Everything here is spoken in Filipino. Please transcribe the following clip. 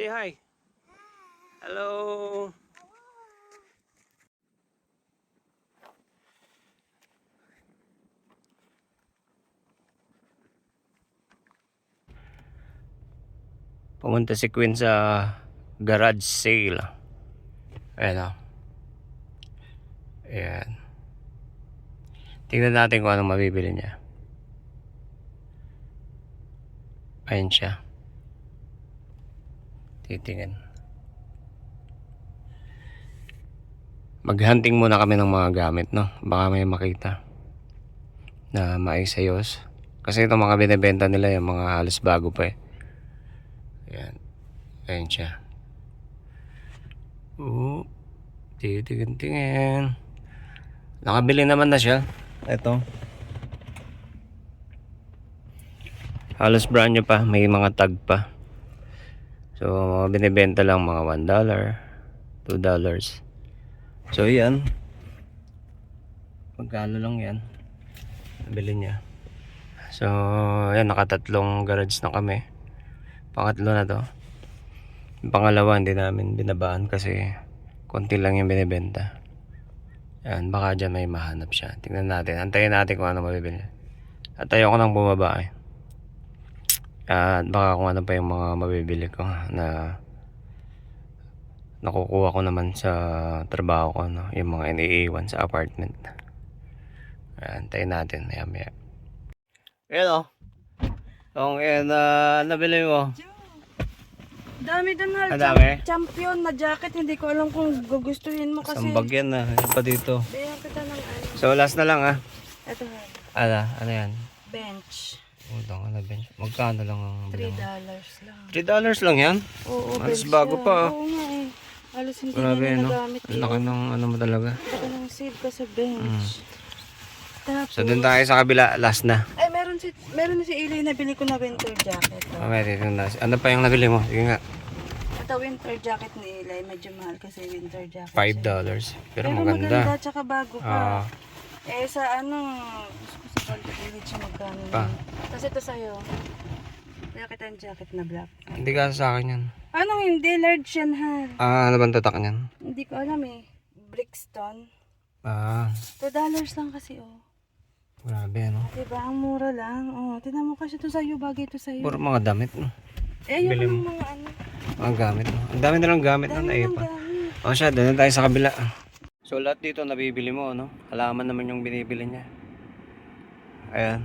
Say hi. Hello. Pumunta si Queen sa garage sale. Ayan o. Ayan. Tingnan natin kung anong mabibili niya. Ayan siya. Titingin. Maghunting muna kami ng mga gamit, no? Baka may makita na maisayos. Kasi itong mga binibenta nila yung mga halos bago pa eh. Ayan. Ayan siya. Titingin. Nakabili naman na siya. Ito. Halos brand new pa. May mga tag pa. So, binibenta lang mga $1, $2. So, yan. Magkano lang yan. Nabili niya. So, yan. Nakatatlong garage na kami. Pangatlo na to. Yung pangalawa, hindi namin binabaan kasi konti lang yung binibenta. Yan. Baka dyan may mahanap siya. Tingnan natin. Antayin natin kung ano mabibili. At ayoko nang bumaba eh. At baka kung ano pa yung mga mabibili ko na nakukuha ko naman sa trabaho ko, no? Yung mga iniiwan sa apartment. Antayin natin maya maya. Ayan o. Kung yan nabili mo. Dami doon na. Dami? Champion na jacket. Hindi ko alam kung gugustuhin mo kasi. Sambag yan na. Yan pa dito. Bayan kita ng ano. So last na lang Ito Ano yan? bench. Utang na bench. Magkano lang ang $3 bilang? lang. $3 lang yan? Oo, Halos bench bago yan. pa. Oo nga eh. Halos hindi Grabe na no? nagamit Ang laki ng ano mo talaga. Laki ng save ka sa bench. Tapos, So dun tayo sa kabila. Last na. ay meron na si Eli na bili ko na winter jacket. Oh. Okay, dito na. Ano pa yung nabili mo? Sige nga. Ito winter jacket ni Eli. Medyo mahal kasi winter jacket. $5. siya. Pero maganda. Tsaka bago pa. Sa gusto ko sa Gold Village magkano Pa. na. Tapos ito sa'yo. Kaya kita yung jacket na black. Hindi ka sa akin yan. Anong hindi? Large yan, ha? Ano bang tatak niyan? Hindi ko alam eh. Brixton. $2 lang kasi, oh. Grabe ano. Diba? Ang mura lang. Oh, tinan mo kasi ito sa'yo. Bagay ito sa'yo. Puro mga damit no. Yung bili mo. mga ano. Mga gamit no. Ang dami na lang gamit na Dami ng naipa. gamit. O siya, doon na tayo sa kabila. So lahat dito nabibili mo no. Halaman naman yung binibili niya. Ayan.